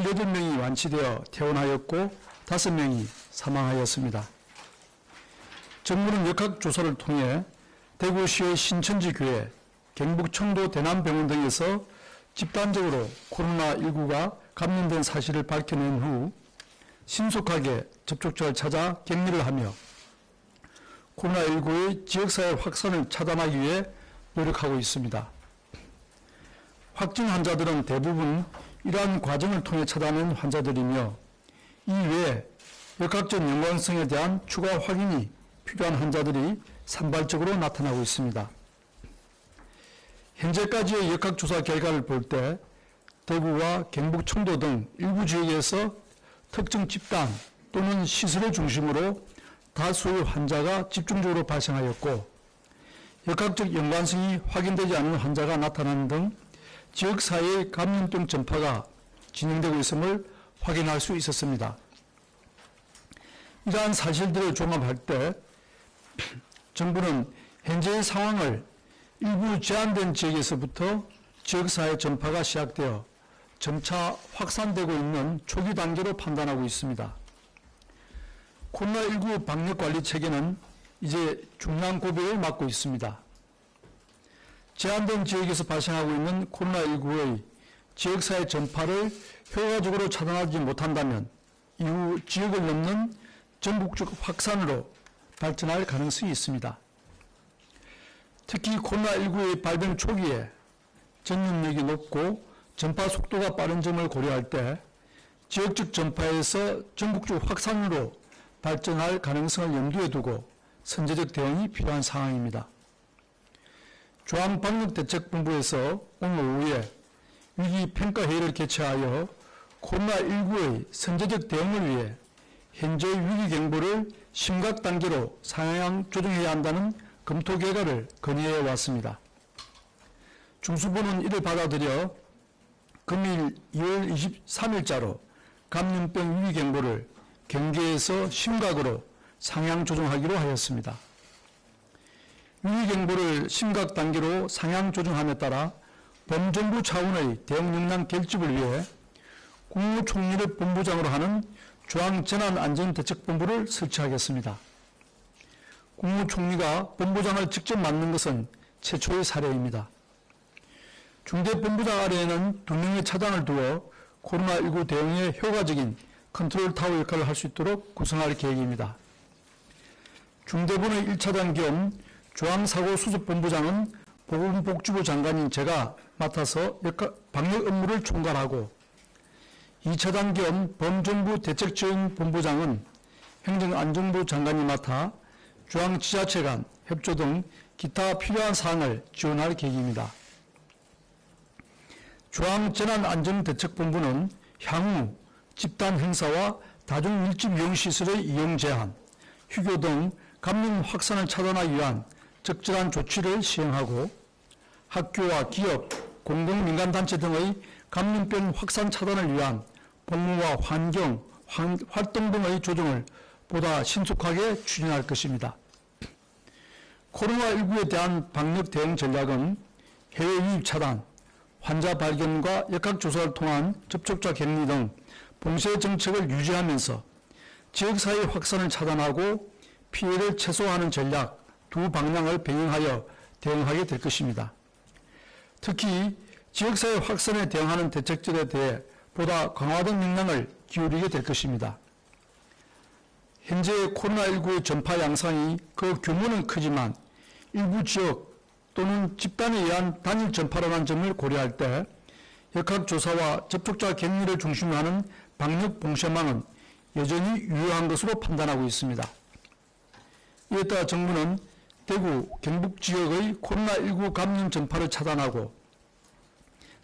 18명이 완치되어 퇴원하였고 5명이 사망하였습니다. 정부는 역학조사를 통해 대구시의 신천지교회, 경북 청도 대남병원 등에서 집단적으로 코로나19가 감염된 사실을 밝혀낸 후 신속하게 접촉자를 찾아 격리를 하며 코로나19의 지역사회 확산을 차단하기 위해 노력하고 있습니다. 확진 환자들은 대부분 이러한 과정을 통해 찾아낸 환자들이며 이 외에 역학적 연관성에 대한 추가 확인이 필요한 환자들이 산발적으로 나타나고 있습니다. 현재까지의 역학조사 결과를 볼 때 대구와 경북 청도 등 일부 지역에서 특정 집단 또는 시설을 중심으로 다수의 환자가 집중적으로 발생하였고 역학적 연관성이 확인되지 않는 환자가 나타나는 등 지역사회의 감염병 전파가 진행되고 있음을 확인할 수 있었습니다. 이러한 사실들을 종합할 때 정부는 현재의 상황을 일부 제한된 지역에서부터 지역사회 전파가 시작되어 점차 확산되고 있는 초기 단계로 판단하고 있습니다. 코로나19 방역관리 체계는 이제 중요한 고비를 맞고 있습니다. 제한된 지역에서 발생하고 있는 코로나19의 지역사회 전파를 효과적으로 차단하지 못한다면 이후 지역을 넘는 전국적 확산으로 발전할 가능성이 있습니다. 특히 코로나19의 발병 초기에 전염력이 높고 전파 속도가 빠른 점을 고려할 때 지역적 전파에서 전국적 확산으로 발전할 가능성을 염두에 두고 선제적 대응이 필요한 상황입니다. 중앙방역대책본부에서 오늘 오후에 위기평가회의를 개최하여 코로나19의 선제적 대응을 위해 현재의 위기경보를 심각 단계로 상향 조정해야 한다는 검토 결과를 건의해 왔습니다. 중수부는 이를 받아들여 금일 2월 23일자로 감염병 위기경보를 경계에서 심각으로 상향 조정하기로 하였습니다. 위기경보를 심각 단계로 상향 조정함에 따라 범정부 차원의 대응 역량 결집을 위해 국무총리를 본부장으로 하는 중앙재난안전대책본부를 설치하겠습니다. 국무총리가 본부장을 직접 맡는 것은 최초의 사례입니다. 중대본부장 아래에는 2명의 차장을 두어 코로나19 대응에 효과적인 컨트롤 타워 역할을 할 수 있도록 구성할 계획입니다. 중대본의 1차장 겸 중앙사고수습본부장은 보건복지부 장관인 제가 맡아서 방역 업무를 총괄하고 2차장 겸 범정부 대책지원본부장은 행정안전부 장관이 맡아 중앙지자체 간 협조 등 기타 필요한 사항을 지원할 계획입니다. 중앙재난안전대책본부는 향후 집단 행사와 다중 밀집 이용시설의 이용 제한, 휴교 등 감염 확산을 차단하기 위한 적절한 조치를 시행하고 학교와 기업, 공공민간단체 등의 감염병 확산 차단을 위한 복무와 환경, 활동 등의 조정을 보다 신속하게 추진할 것입니다. 코로나19에 대한 방역 대응 전략은 해외 유입 차단, 환자 발견과 역학조사를 통한 접촉자 격리 등 봉쇄 정책을 유지하면서 지역사회 확산을 차단하고 피해를 최소화하는 전략 두 방향을 병행하여 대응하게 될 것입니다. 특히 지역사회 확산에 대응하는 대책들에 대해 보다 강화된 역량을 기울이게 될 것입니다. 현재 코로나19의 전파 양상이 그 규모는 크지만 일부 지역 또는 집단에 의한 단일 전파라는 점을 고려할 때 역학조사와 접촉자 격리를 중심으로 하는 방역 봉쇄망은 여전히 유효한 것으로 판단하고 있습니다. 이에 따라 정부는 대구, 경북 지역의 코로나19 감염 전파를 차단하고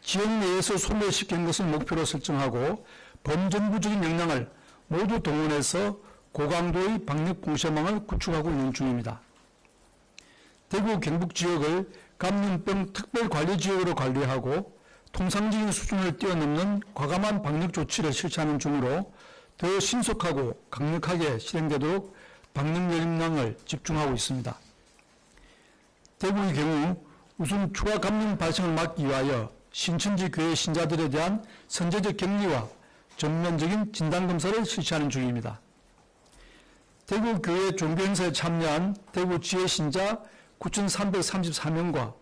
지역 내에서 소멸시키는 것을 목표로 설정하고 범정부적인 역량을 모두 동원해서 고강도의 방역 봉쇄망을 구축하고 있는 중입니다. 대구, 경북 지역을 감염병 특별관리지역으로 관리하고 통상적인 수준을 뛰어넘는 과감한 방역 조치를 실시하는 중으로 더 신속하고 강력하게 실행되도록 방역 역량을 집중하고 있습니다. 대구의 경우 우선 추가 감염 발생을 막기 위하여 신천지 교회 신자들에 대한 선제적 격리와 전면적인 진단검사를 실시하는 중입니다. 대구 교회 종교행사에 참여한 대구 지혜 신자 9,334명과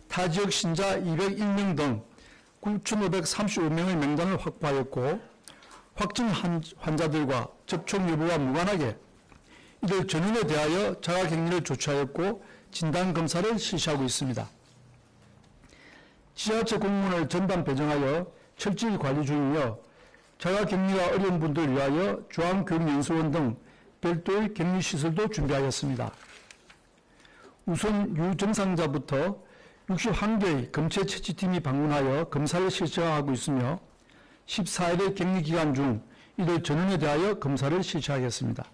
타 지역 신자 201명 등 9,535명의 명단을 확보하였고, 확진 환자들과 접촉 여부와 무관하게 이들 전원에 대하여 자가격리를 조치하였고 진단검사를 실시하고 있습니다. 지자체 공무원을 전담 배정하여 철저히 관리 중이며, 자가격리가 어려운 분들을 위하여 중앙교육연수원 등 별도의 격리시설도 준비하였습니다. 우선 유증상자부터 61개의 검체 채취팀이 방문하여 검사를 실시하고 있으며 14일의 격리기간 중 이들 전원에 대하여 검사를 실시하겠습니다.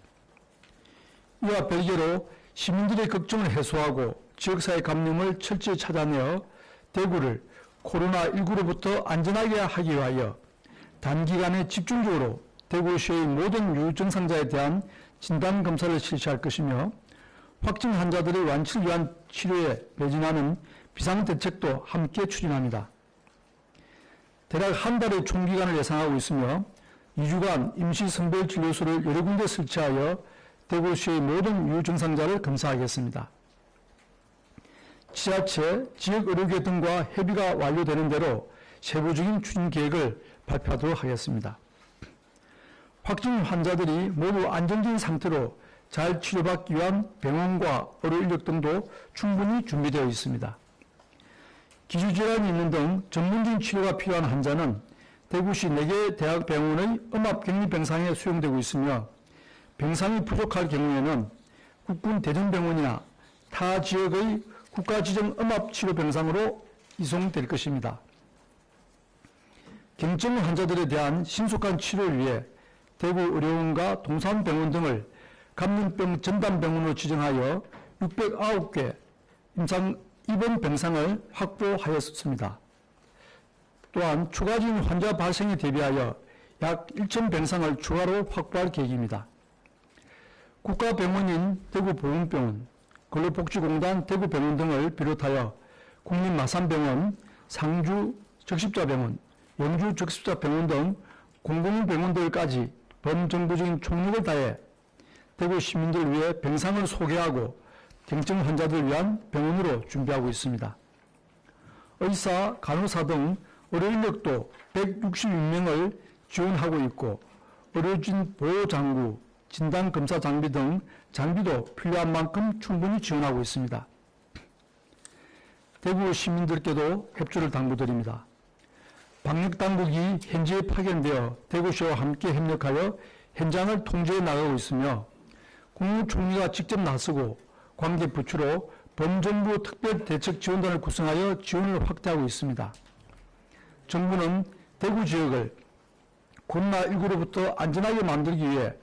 이와 별개로 시민들의 걱정을 해소하고 지역사회 감염을 철저히 찾아내어 대구를 코로나19로부터 안전하게 하기 위하여 단기간에 집중적으로 대구시의 모든 유증상자에 대한 진단검사를 실시할 것이며, 확진 환자들의 완치를 위한 치료에 매진하는 비상대책도 함께 추진합니다. 대략 한 달의 총기간을 예상하고 있으며 2주간 임시선별진료소를 여러 군데 설치하여 대구시의 모든 유증상자를 검사하겠습니다. 지자체, 지역의료계 등과 협의가 완료되는 대로 세부적인 추진 계획을 발표하도록 하겠습니다. 확진 환자들이 모두 안정적인 상태로 잘 치료받기 위한 병원과 의료인력 등도 충분히 준비되어 있습니다. 기저질환이 있는 등 전문적인 치료가 필요한 환자는 대구시 4개 대학병원의 음압격리병상에 수용되고 있으며, 병상이 부족할 경우에는 국군 대전병원이나 타 지역의 국가지정 음압치료병상으로 이송될 것입니다. 경증 환자들에 대한 신속한 치료를 위해 대구의료원과 동산병원 등을 감염병 전담병원으로 지정하여 609개 입원 병상을 확보하였습니다. 또한 추가적인 환자 발생에 대비하여 약 1,000병상을 추가로 확보할 계획입니다. 국가병원인 대구보건병원, 근로복지공단 대구병원 등을 비롯하여 국립마산병원, 상주 적십자병원, 영주 적십자병원 등 공공병원들까지 범정부적인 총력을 다해 대구 시민들을 위해 병상을 소개하고 경증 환자들을 위한 병원으로 준비하고 있습니다. 의사, 간호사 등 의료인력도 166명을 지원하고 있고, 의료진 보호장구, 진단검사 장비 등 장비도 필요한 만큼 충분히 지원하고 있습니다. 대구 시민들께도 협조를 당부드립니다. 방역당국이 현지에 파견되어 대구시와 함께 협력하여 현장을 통제해 나가고 있으며, 국무총리가 직접 나서고 관계 부처로 범정부 특별대책지원단을 구성하여 지원을 확대하고 있습니다. 정부는 대구 지역을 코로나19로부터 안전하게 만들기 위해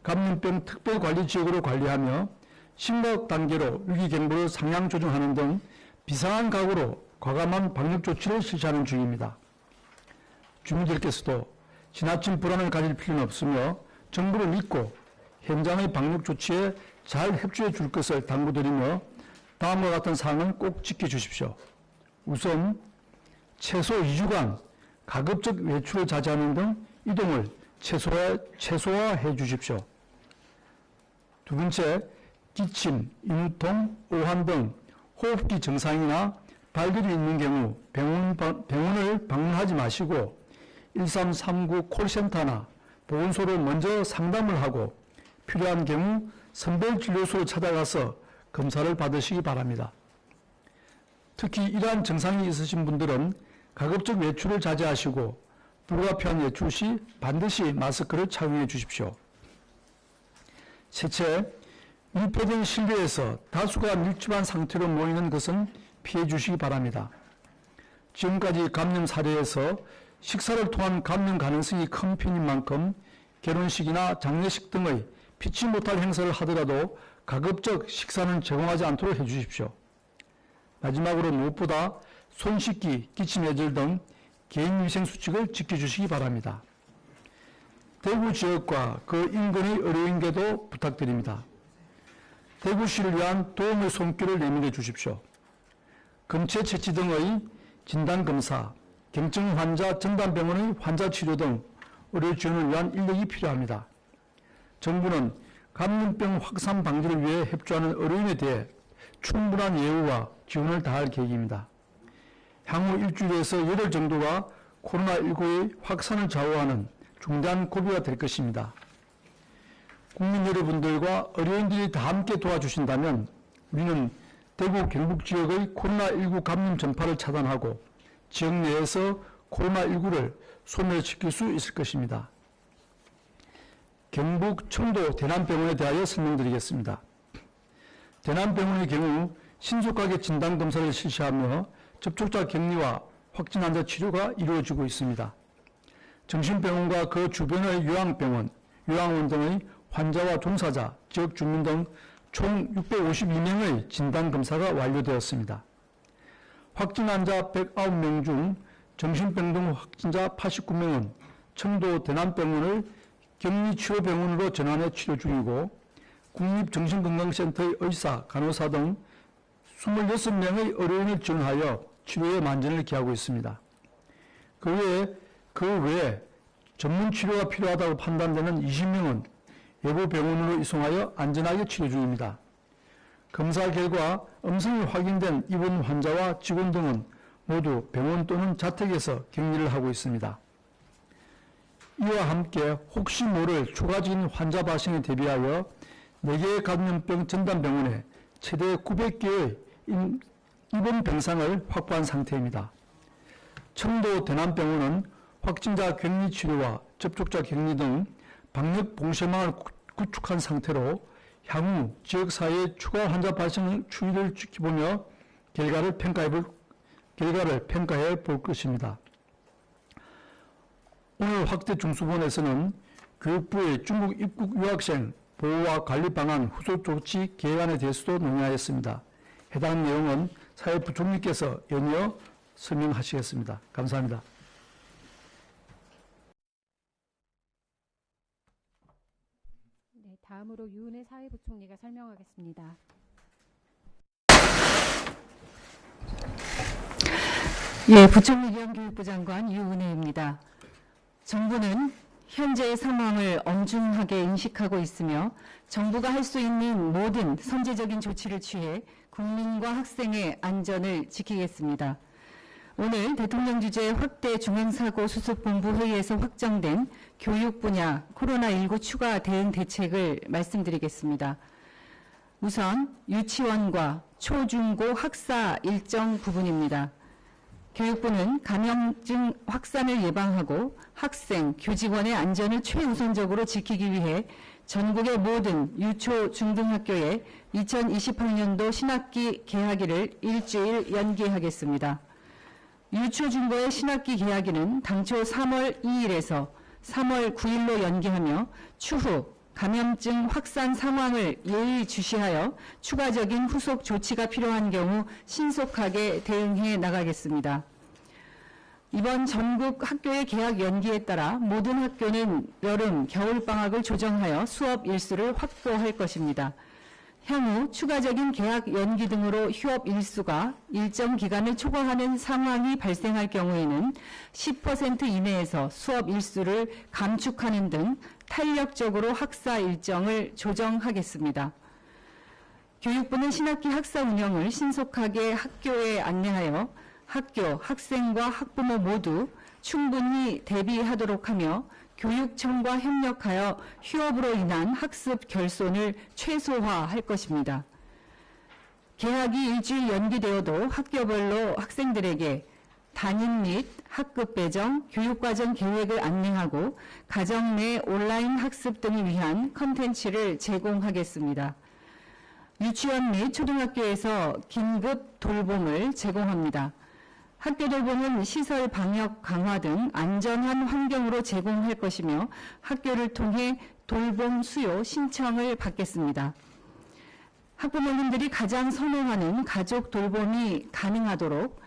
감염병 특별관리지역으로 관리하며 심각 단계로 위기경보를 상향 조정하는 등 비상한 각오로 과감한 방역조치를 실시하는 중입니다. 주민들께서도 지나친 불안을 가질 필요는 없으며 정부를 믿고 현장의 방역조치에 잘 협조해 줄 것을 당부드리며 다음과 같은 사항은 꼭 지켜주십시오. 우선 최소 2주간 가급적 외출을 자제하는 등 이동을 최소화해 주십시오. 두 번째, 기침, 인후통, 오한 등 호흡기 증상이나 발열이 있는 경우 병원을 방문하지 마시고 1339 콜센터나 보건소로 먼저 상담을 하고 필요한 경우 선별진료소를 찾아가서 검사를 받으시기 바랍니다. 특히 이러한 증상이 있으신 분들은 가급적 외출을 자제하시고 불가피한 외출 시 반드시 마스크를 착용해 주십시오. 셋째, 밀폐된 실내에서 다수가 밀집한 상태로 모이는 것은 피해 주시기 바랍니다. 지금까지 감염 사례에서 식사를 통한 감염 가능성이 큰 편인 만큼 결혼식이나 장례식 등의 피치 못할 행사를 하더라도 가급적 식사는 제공하지 않도록 해주십시오. 마지막으로 무엇보다 손 씻기, 기침 예절 등 개인위생 수칙을 지켜주시기 바랍니다. 대구 지역과 그 인근의 의료인계도 부탁드립니다. 대구시를 위한 도움의 손길을 내밀어 주십시오. 검체 채취 등의 진단검사, 경증 환자 전담병원의 환자 치료 등 의료 지원을 위한 인력이 필요합니다. 정부는 감염병 확산 방지를 위해 협조하는 의료인에 대해 충분한 예우와 지원을 다할 계획입니다. 향후 일주일에서 열흘 정도가 코로나19의 확산을 좌우하는 중대한 고비가 될 것입니다. 국민 여러분들과 의료인들이 다 함께 도와주신다면 우리는 대구 경북 지역의 코로나19 감염 전파를 차단하고 지역 내에서 코로나19를 소멸시킬 수 있을 것입니다. 경북 청도 대남병원에 대하여 설명드리겠습니다. 대남병원의 경우 신속하게 진단검사를 실시하며 접촉자 격리와 확진 환자 치료가 이루어지고 있습니다. 정신병원과 그 주변의 요양병원, 요양원 등의 환자와 종사자, 지역 주민 등 총 652명의 진단검사가 완료되었습니다. 확진 환자 109명 중 정신병 등 확진자 89명은 청도 대남병원을 격리치료병원으로 전환해 치료 중이고 국립정신건강센터의 의사, 간호사 등 26명의 의료인을 지원하여 치료에 만전을 기하고 있습니다. 그 외에 전문 치료가 필요하다고 판단되는 20명은 외부 병원으로 이송하여 안전하게 치료 중입니다. 검사 결과 음성이 확인된 입원 환자와 직원 등은 모두 병원 또는 자택에서 격리를 하고 있습니다. 이와 함께 혹시 모를 추가적인 환자 발생에 대비하여 4개의 감염병 전담병원에 최대 900개의 입원 병상을 확보한 상태입니다. 청도 대남병원은 확진자 격리 치료와 접촉자 격리 등 방역 봉쇄망을 구축한 상태로 향후 지역사회의 추가 환자 발생 추이를 지켜보며 결과를 평가해 볼 것입니다. 오늘 확대 중수본에서는 교육부의 중국 입국 유학생 보호와 관리 방안 후속 조치 계획안에 대해서도 논의하였습니다. 해당 내용은 사회부총리께서 연이어 설명하시겠습니다. 감사합니다. 네, 다음으로 유은혜 사회부총리가 설명하겠습니다. 예, 부총리 겸 교육부 장관 유은혜입니다. 정부는 현재의 상황을 엄중하게 인식하고 있으며 정부가 할 수 있는 모든 선제적인 조치를 취해 국민과 학생의 안전을 지키겠습니다. 오늘 대통령 주재 확대 중앙사고수습본부 회의에서 확정된 교육 분야 코로나19 추가 대응 대책을 말씀드리겠습니다. 우선 유치원과 초중고 학사 일정 부분입니다. 교육부는 감염증 확산을 예방하고 학생, 교직원의 안전을 최우선적으로 지키기 위해 전국의 모든 유초, 중등학교에 2028년도 신학기 개학일을 일주일 연기하겠습니다. 유초, 중고의 신학기 개학일은 당초 3월 2일에서 3월 9일로 연기하며 추후 감염증 확산 상황을 예의주시하여 추가적인 후속 조치가 필요한 경우 신속하게 대응해 나가겠습니다. 이번 전국 학교의 개학 연기에 따라 모든 학교는 여름, 겨울방학을 조정하여 수업 일수를 확보할 것입니다. 향후 추가적인 개학 연기 등으로 휴업 일수가 일정 기간을 초과하는 상황이 발생할 경우에는 10% 이내에서 수업 일수를 감축하는 등 탄력적으로 학사 일정을 조정하겠습니다. 교육부는 신학기 학사 운영을 신속하게 학교에 안내하여 학교, 학생과 학부모 모두 충분히 대비하도록 하며 교육청과 협력하여 휴업으로 인한 학습 결손을 최소화할 것입니다. 개학이 일주일 연기되어도 학교별로 학생들에게 담임 및 학급 배정, 교육과정 계획을 안내하고 가정 내 온라인 학습 등을 위한 컨텐츠를 제공하겠습니다. 유치원 및 초등학교에서 긴급 돌봄을 제공합니다. 학교 돌봄은 시설 방역 강화 등 안전한 환경으로 제공할 것이며 학교를 통해 돌봄 수요 신청을 받겠습니다. 학부모님들이 가장 선호하는 가족 돌봄이 가능하도록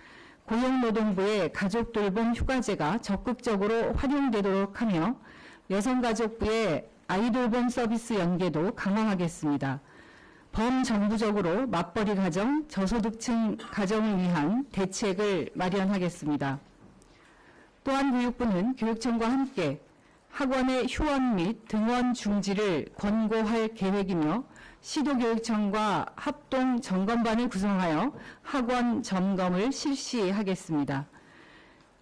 고용노동부의 가족돌봄 휴가제가 적극적으로 활용되도록 하며 여성가족부의 아이돌봄 서비스 연계도 강화하겠습니다. 범정부적으로 맞벌이 가정, 저소득층 가정을 위한 대책을 마련하겠습니다. 또한 교육부는 교육청과 함께 학원의 휴원 및 등원 중지를 권고할 계획이며 시도교육청과 합동 점검반을 구성하여 학원 점검을 실시하겠습니다.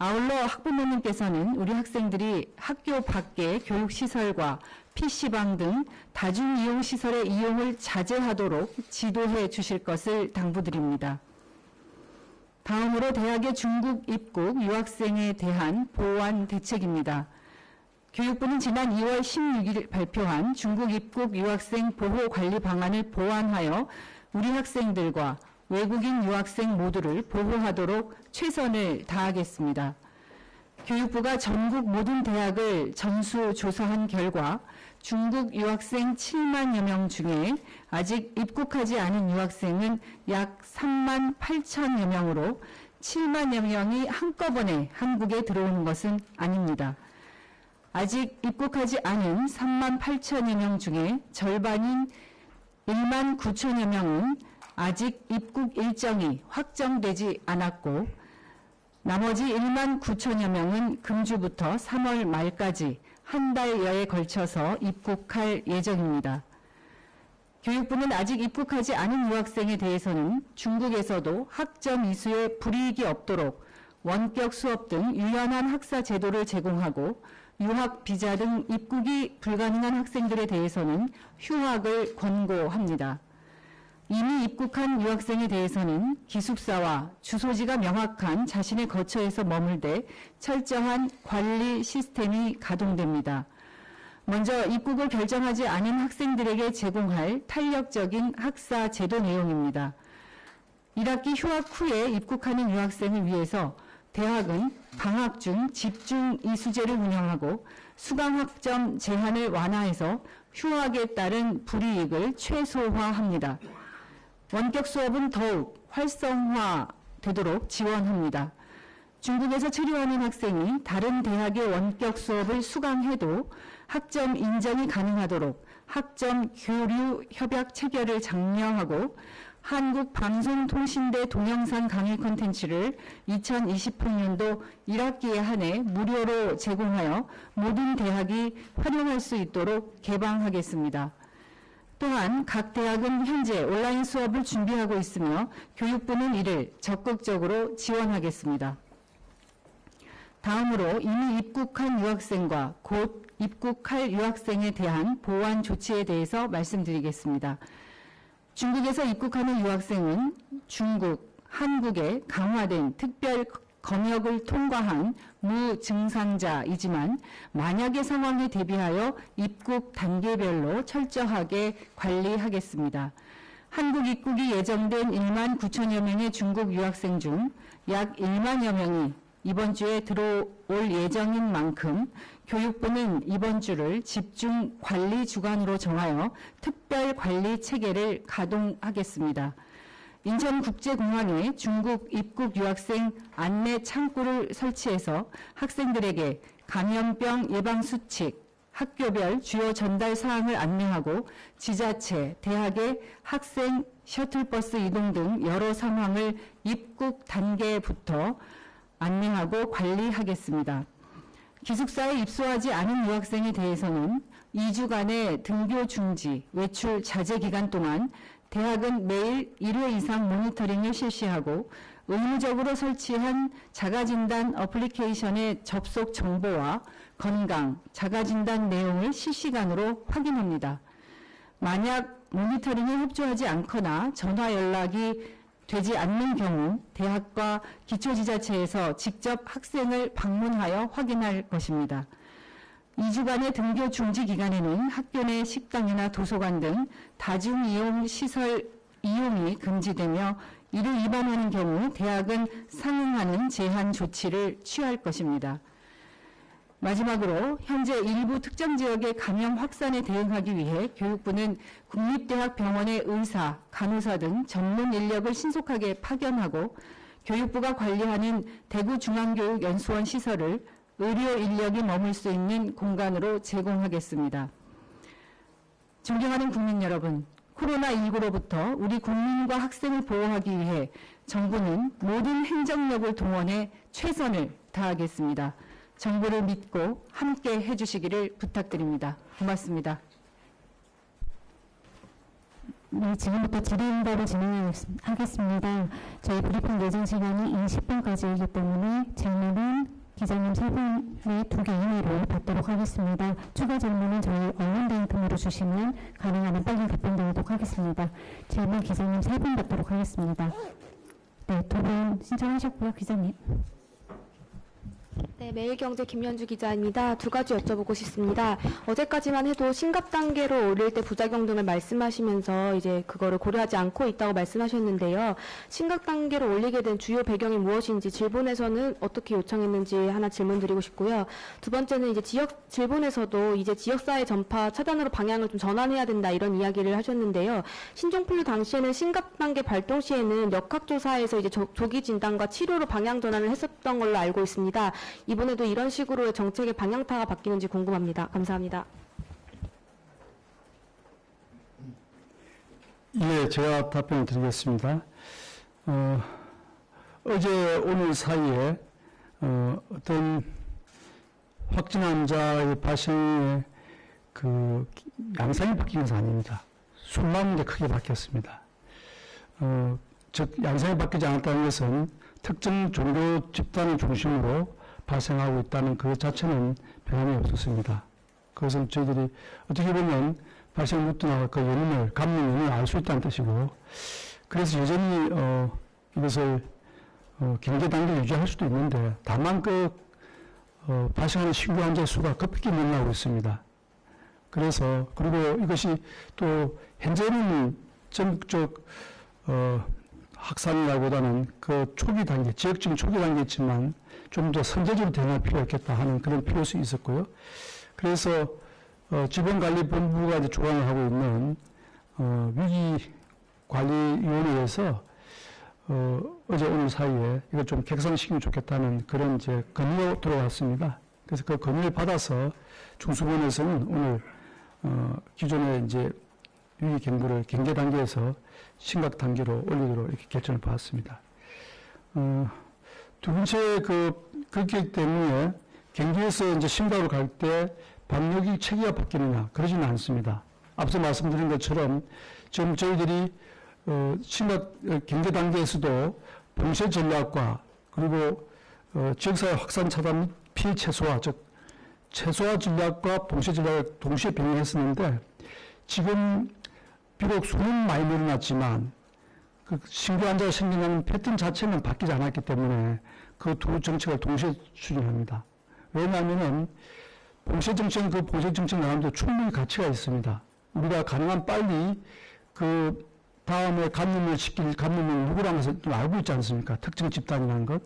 아울러 학부모님께서는 우리 학생들이 학교 밖의 교육시설과 PC방 등 다중이용시설의 이용을 자제하도록 지도해 주실 것을 당부드립니다. 다음으로 대학의 중국 입국 유학생에 대한 보완 대책입니다. 교육부는 지난 2월 16일 발표한 중국 입국 유학생 보호 관리 방안을 보완하여 우리 학생들과 외국인 유학생 모두를 보호하도록 최선을 다하겠습니다. 교육부가 전국 모든 대학을 전수조사한 결과 중국 유학생 7만여 명 중에 아직 입국하지 않은 유학생은 약 3만 8천여 명으로 7만여 명이 한꺼번에 한국에 들어오는 것은 아닙니다. 아직 입국하지 않은 3만 8천여 명 중에 절반인 1만 9천여 명은 아직 입국 일정이 확정되지 않았고 나머지 1만 9천여 명은 금주부터 3월 말까지 한 달여에 걸쳐서 입국할 예정입니다. 교육부는 아직 입국하지 않은 유학생에 대해서는 중국에서도 학점 이수에 불이익이 없도록 원격 수업 등 유연한 학사 제도를 제공하고 유학 비자 등 입국이 불가능한 학생들에 대해서는 휴학을 권고합니다. 이미 입국한 유학생에 대해서는 기숙사와 주소지가 명확한 자신의 거처에서 머물되 철저한 관리 시스템이 가동됩니다. 먼저 입국을 결정하지 않은 학생들에게 제공할 탄력적인 학사 제도 내용입니다. 1학기 휴학 후에 입국하는 유학생을 위해서 대학은 방학 중 집중 이수제를 운영하고 수강 학점 제한을 완화해서 휴학에 따른 불이익을 최소화합니다. 원격 수업은 더욱 활성화되도록 지원합니다. 중국에서 체류하는 학생이 다른 대학의 원격 수업을 수강해도 학점 인정이 가능하도록 학점 교류 협약 체결을 장려하고 한국방송통신대 동영상 강의 콘텐츠를 2020학년도 1학기에 한해 무료로 제공하여 모든 대학이 활용할 수 있도록 개방하겠습니다. 또한 각 대학은 현재 온라인 수업을 준비하고 있으며 교육부는 이를 적극적으로 지원하겠습니다. 다음으로 이미 입국한 유학생과 곧 입국할 유학생에 대한 보완 조치에 대해서 말씀드리겠습니다. 중국에서 입국하는 유학생은 중국, 한국의 강화된 특별 검역을 통과한 무증상자이지만 만약의 상황에 대비하여 입국 단계별로 철저하게 관리하겠습니다. 한국 입국이 예정된 1만 9천여 명의 중국 유학생 중 약 1만여 명이 이번 주에 들어올 예정인 만큼 교육부는 이번 주를 집중 관리 주간으로 정하여 특별 관리 체계를 가동하겠습니다. 인천국제공항에 중국 입국 유학생 안내 창구를 설치해서 학생들에게 감염병 예방 수칙, 학교별 주요 전달 사항을 안내하고 지자체, 대학의 학생 셔틀버스 이동 등 여러 상황을 입국 단계부터 안내하고 관리하겠습니다. 기숙사에 입소하지 않은 유학생에 대해서는 2주간의 등교 중지, 외출 자제 기간 동안 대학은 매일 1회 이상 모니터링을 실시하고 의무적으로 설치한 자가진단 어플리케이션의 접속 정보와 건강, 자가진단 내용을 실시간으로 확인합니다. 만약 모니터링에 협조하지 않거나 전화 연락이 되지 않는 경우 대학과 기초지자체에서 직접 학생을 방문하여 확인할 것입니다. 2주간의 등교 중지 기간에는 학교 내 식당이나 도서관 등 다중이용 시설 이용이 금지되며 이를 위반하는 경우 대학은 상응하는 제한 조치를 취할 것입니다. 마지막으로 현재 일부 특정 지역의 감염 확산에 대응하기 위해 교육부는 국립대학병원의 의사, 간호사 등 전문 인력을 신속하게 파견하고 교육부가 관리하는 대구중앙교육연수원 시설을 의료 인력이 머물 수 있는 공간으로 제공하겠습니다. 존경하는 국민 여러분, 코로나19로부터 우리 국민과 학생을 보호하기 위해 정부는 모든 행정력을 동원해 최선을 다하겠습니다. 정부를 믿고 함께 해주시기를 부탁드립니다. 고맙습니다. 네, 지금부터 질의응답을 진행하겠습니다. 저희 브리핑 예정 시간이 20분까지이기 때문에 질문은 기자님 3분의 2개 이내로 받도록 하겠습니다. 추가 질문은 저희 언론대행 통으로 주시면 가능하면 빨리 답변드리도록 하겠습니다. 질문 기자님 3분 받도록 하겠습니다. 네, 2분 신청하셨고요. 기자님. 네, 매일경제 김연주 기자입니다. 두 가지 여쭤보고 싶습니다. 어제까지만 해도 심각 단계로 올릴 때 부작용 등을 말씀하시면서 이제 그거를 고려하지 않고 있다고 말씀하셨는데요. 심각 단계로 올리게 된 주요 배경이 무엇인지 질본에서는 어떻게 요청했는지 하나 질문드리고 싶고요. 두 번째는 이제 질본에서도 이제 지역사회 전파 차단으로 방향을 좀 전환해야 된다 이런 이야기를 하셨는데요. 신종플루 당시에는 심각 단계 발동 시에는 역학조사에서 이제 조기 진단과 치료로 방향 전환을 했었던 걸로 알고 있습니다. 이번에도 이런 식으로의 정책의 방향타가 바뀌는지 궁금합니다. 감사합니다. 예, 제가 답변을 드리겠습니다. 어제 오늘 사이에 어떤 확진 환자의 발생에 그 양상이 바뀐 것은 아닙니다. 수만 개 크게 바뀌었습니다. 즉 양상이 바뀌지 않았다는 것은 특정 종교 집단을 중심으로 발생하고 있다는 그 자체는 변함이 없었습니다. 그것은 저희들이 어떻게 보면 발생 루트나 그 연임을, 감염 연임을 알 수 있다는 뜻이고, 그래서 여전히 이것을 경계 단계를 유지할 수도 있는데, 다만 발생하는 신규 환자 수가 급격히 늘어나고 있습니다. 그래서 그리고 이것이 또 현재는 전국적 확산이라기보다는 그 초기 단계, 지역적인 초기 단계였지만 좀 더 선제적으로 대응할 필요가 있겠다 하는 그런 필요성이 있었고요. 그래서 지방관리본부가 이제 주관을 하고 있는 위기관리위원회에서 어제 오늘 사이에 이걸 좀 객상시키면 좋겠다는 그런 이제 건의가 들어왔습니다. 그래서 그 건의를 받아서 중수본에서는 오늘 기존의 이제 위기 경보를 경계 단계에서 심각 단계로 올리도록 이렇게 결정을 받았습니다. 두 번째 그렇기 때문에 경계에서 이제 심각으로 갈 때 방역이 체계가 바뀌느냐 그러지는 않습니다. 앞서 말씀드린 것처럼 지금 저희들이 심각 경계 단계에서도 봉쇄 전략과 그리고 지역사회 확산 차단 및 피해 최소화, 즉 최소화 전략과 봉쇄 전략을 동시에 병행했었는데 지금 비록 수는 많이 늘어났지만 그 신규 환자가 생겨나는 패턴 자체는 바뀌지 않았기 때문에 그 두 정책을 동시에 추진합니다. 왜냐하면은 봉쇄 정책은 그 봉쇄 정책 나름대로 충분히 가치가 있습니다. 우리가 가능한 빨리 그 다음에 감염을 시킬 감염은 누구라는 것을 좀 알고 있지 않습니까? 특정 집단이라는 것.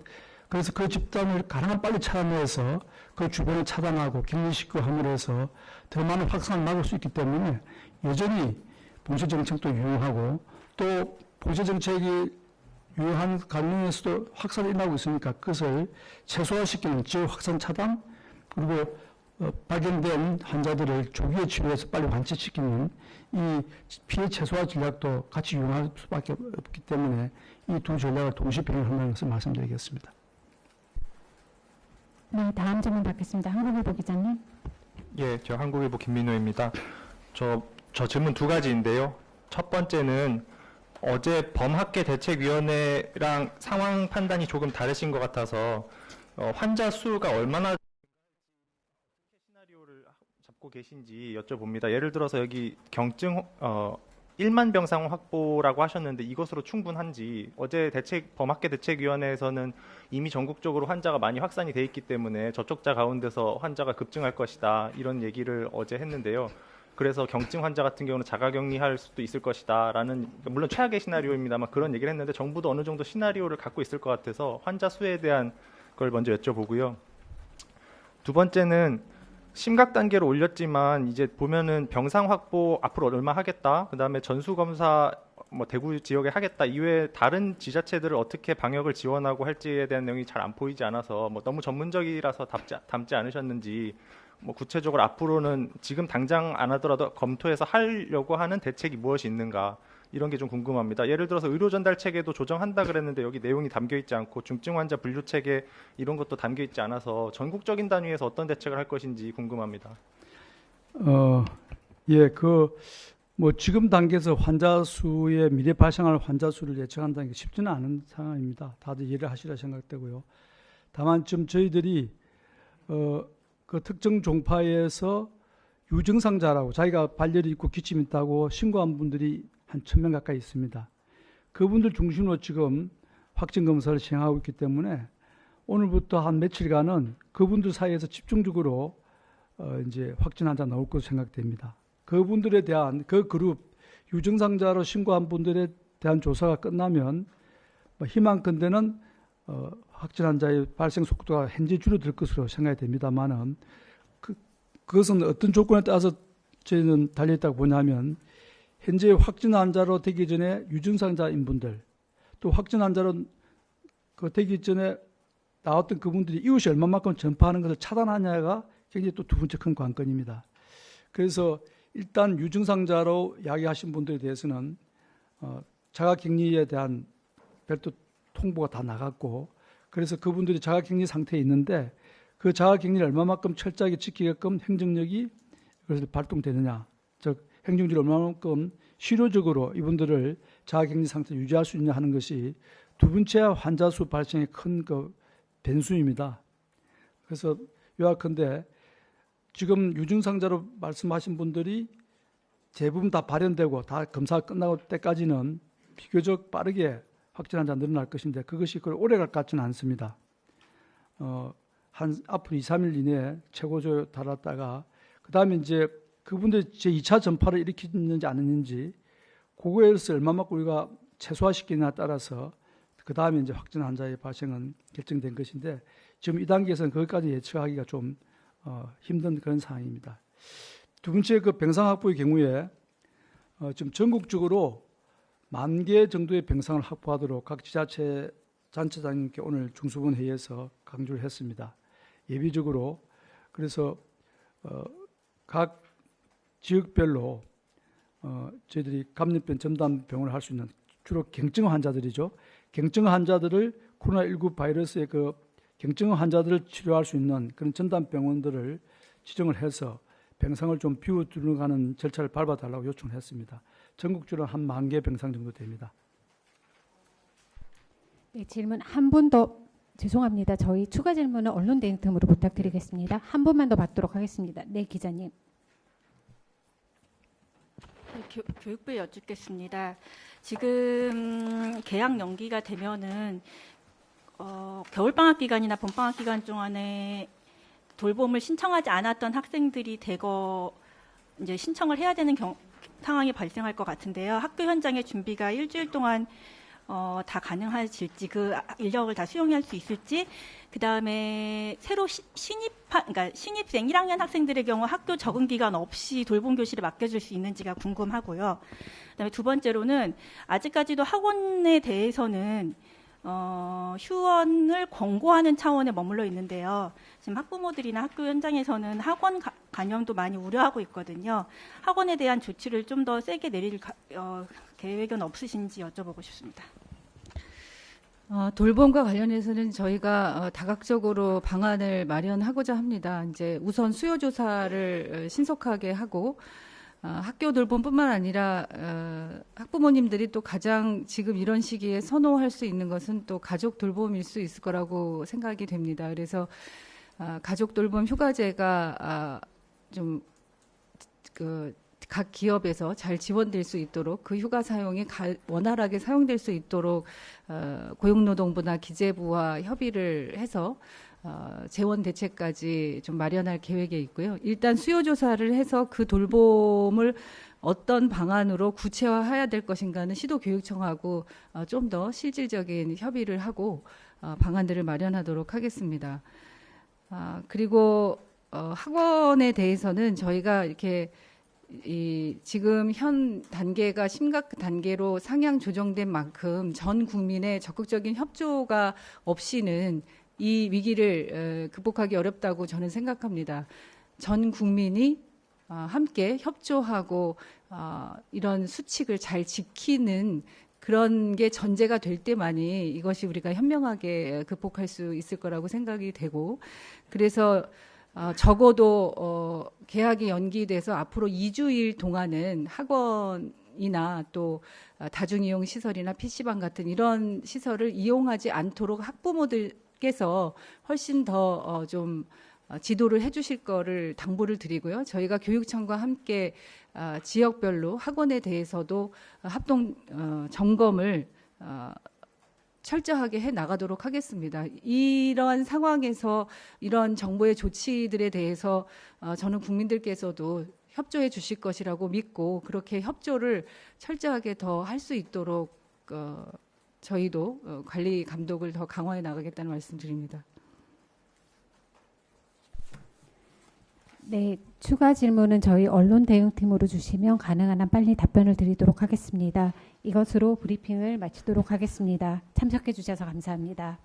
그래서 그 집단을 가능한 빨리 찾아내서 그 주변을 차단하고 격리시키고 함으로 해서 더 많은 확산을 막을 수 있기 때문에 여전히 봉쇄 정책도 유효하고 또 봉쇄 정책이 유효한 가능에서도 확산이 일어나고 있으니까 그것을 최소화시키는 지역 확산 차단 그리고 발견된 환자들을 조기에 치료해서 빨리 완치시키는 이 피해 최소화 전략도 같이 이용할 수밖에 없기 때문에 이 두 전략을 동시에 병행한다는 것을 말씀드리겠습니다. 네, 다음 질문 받겠습니다. 한국일보 기자님. 예, 저 한국일보 김민호입니다. 저 질문 두 가지인데요. 첫 번째는 어제 범학계대책위원회랑 상황 판단이 조금 다르신 것 같아서 환자 수가 얼마나 시나리오를 잡고 계신지 여쭤봅니다. 예를 들어서 여기 경증 1만 병상 확보라고 하셨는데 이것으로 충분한지, 어제 범학계대책위원회에서는 이미 전국적으로 환자가 많이 확산이 돼 있기 때문에 저촉자 가운데서 환자가 급증할 것이다 이런 얘기를 어제 했는데요. 그래서 경증 환자 같은 경우는 자가격리할 수도 있을 것이다 라는, 물론 최악의 시나리오입니다만 그런 얘기를 했는데 정부도 어느 정도 시나리오를 갖고 있을 것 같아서 환자 수에 대한 걸 먼저 여쭤보고요. 두 번째는 심각 단계로 올렸지만 이제 보면은 병상 확보 앞으로 얼마 하겠다, 그 다음에 전수검사 뭐 대구 지역에 하겠다 이외에 다른 지자체들을 어떻게 방역을 지원하고 할지에 대한 내용이 잘 안 보이지 않아서 뭐 너무 전문적이라서 담지 않으셨는지, 뭐 구체적으로 앞으로는 지금 당장 안 하더라도 검토해서 하려고 하는 대책이 무엇이 있는가, 이런 게 좀 궁금합니다. 예를 들어서 의료 전달 체계도 조정한다 그랬는데 여기 내용이 담겨 있지 않고 중증 환자 분류 체계 이런 것도 담겨 있지 않아서 전국적인 단위에서 어떤 대책을 할 것인지 궁금합니다. 예, 뭐 지금 단계에서 환자 수의 미래 발생할 환자 수를 예측한다는 게 쉽지는 않은 상황입니다. 다들 이해를 하시라 생각되고요. 다만 지금 저희들이 그 특정 종파에서 유증상자라고 자기가 발열이 있고 기침이 있다고 신고한 분들이 한 1,000명 가까이 있습니다. 그분들 중심으로 지금 확진 검사를 시행하고 있기 때문에 오늘부터 한 며칠간은 그분들 사이에서 집중적으로 이제 확진 환자 나올 것으로 생각됩니다. 그분들에 대한 그 그룹 유증상자로 신고한 분들에 대한 조사가 끝나면 희망컨대는 확진 환자의 발생 속도가 현재 줄어들 것으로 생각이 됩니다만은 그것은 어떤 조건에 따라서 저희는 달려있다고 보냐면 현재 확진 환자로 되기 전에 유증상자인 분들 또 확진 환자로 되기 전에 나왔던 그분들이 이웃이 얼마만큼 전파하는 것을 차단하냐가 굉장히 또 두 번째 큰 관건입니다. 그래서 일단 유증상자로 야기하신 분들에 대해서는 자가격리에 대한 별도 통보가 다 나갔고 그래서 그분들이 자가격리 상태에 있는데 그 자가격리를 얼마만큼 철저하게 지키게끔 행정력이 그래서 발동되느냐 즉 행정력이 얼마만큼 실효적으로 이분들을 자가격리 상태에 유지할 수 있냐 하는 것이 두 번째 환자 수 발생의 큰 그 변수입니다. 그래서 요약컨대 지금 유증상자로 말씀하신 분들이 대부분 다 발현되고 다 검사가 끝나고 때까지는 비교적 빠르게 확진 환자 늘어날 것인데 그것이 오래 갈 것 같지는 않습니다. 한 앞으로 2, 3일 이내에 최고조에 달았다가 그 다음에 이제 그분들이 제2차 전파를 일으키는지 안 했는지 그거에서 얼마만큼 우리가 최소화시키느냐에 따라서 그 다음에 이제 확진 환자의 발생은 결정된 것인데 지금 이 단계에서는 거기까지 예측하기가 좀 힘든 그런 상황입니다. 두 번째 그 병상 확보의 경우에 지금 전국적으로 10,000개 정도의 병상을 확보하도록 각 지자체 단체장님께 오늘 중수본 회의에서 강조를 했습니다. 예비적으로 그래서 각 지역별로 저희들이 감염병 전담 병원을 할 수 있는 주로 경증 환자들이죠. 경증 환자들을 코로나19 바이러스의 그 경증 환자들을 치료할 수 있는 그런 전담 병원들을 지정을 해서 병상을 좀 비워두는 절차를 밟아달라고 요청을 했습니다. 전국적으로 한 10,000개 병상 정도 됩니다. 네, 질문 한 분 더 죄송합니다. 저희 추가 질문은 언론 대행 등으로 부탁드리겠습니다. 한 분만 더 받도록 하겠습니다. 네, 기자님. 네, 교육부에 여쭙겠습니다. 지금 개학 연기가 되면은 겨울방학 기간이나 봄방학 기간 동안에 돌봄을 신청하지 않았던 학생들이 대거 이제 신청을 해야 되는 상황이 발생할 것 같은데요. 학교 현장의 준비가 일주일 동안 다 가능하실지 그 인력을 다 수용할 수 있을지 그 다음에 새로 그러니까 신입생 1학년 학생들의 경우 학교 적응 기간 없이 돌봄 교실을 맡겨줄 수 있는지가 궁금하고요. 그다음에 두 번째로는 아직까지도 학원에 대해서는 휴원을 권고하는 차원에 머물러 있는데요. 지금 학부모들이나 학교 현장에서는 학원 감염도 많이 우려하고 있거든요. 학원에 대한 조치를 좀 더 세게 내릴 계획은 없으신지 여쭤보고 싶습니다. 돌봄과 관련해서는 저희가 다각적으로 방안을 마련하고자 합니다. 이제 우선 수요 조사를 신속하게 하고 학교 돌봄뿐만 아니라 학부모님들이 또 가장 지금 이런 시기에 선호할 수 있는 것은 또 가족 돌봄일 수 있을 거라고 생각이 됩니다. 그래서 가족 돌봄 휴가제가 좀 각 기업에서 잘 지원될 수 있도록 그 휴가 사용이 원활하게 사용될 수 있도록 고용노동부나 기재부와 협의를 해서 재원 대책까지 좀 마련할 계획에 있고요. 일단 수요 조사를 해서 그 돌봄을 어떤 방안으로 구체화해야 될 것인가는 시도교육청하고 좀 더 실질적인 협의를 하고 방안들을 마련하도록 하겠습니다. 그리고 학원에 대해서는 저희가 이렇게 지금 현 단계가 심각 단계로 상향 조정된 만큼 전 국민의 적극적인 협조가 없이는 이 위기를 극복하기 어렵다고 저는 생각합니다. 전 국민이 함께 협조하고 이런 수칙을 잘 지키는 그런 게 전제가 될 때만이 이것이 우리가 현명하게 극복할 수 있을 거라고 생각이 되고, 그래서 적어도 개학이 연기돼서 앞으로 2주일 동안은 학원이나 또 다중이용 시설이나 PC방 같은 이런 시설을 이용하지 않도록 학부모들께서 훨씬 더 좀 지도를 해주실 거를 당부를 드리고요. 저희가 교육청과 함께 지역별로 학원에 대해서도 합동 점검을 철저하게 해 나가도록 하겠습니다. 이러한 상황에서 이런 정부의 조치들에 대해서 저는 국민들께서도 협조해 주실 것이라고 믿고, 그렇게 협조를 철저하게 더 할 수 있도록 저희도 관리 감독을 더 강화해 나가겠다는 말씀드립니다. 네, 추가 질문은 저희 언론 대응팀으로 주시면 가능한 한 빨리 답변을 드리도록 하겠습니다. 이것으로 브리핑을 마치도록 하겠습니다. 참석해 주셔서 감사합니다.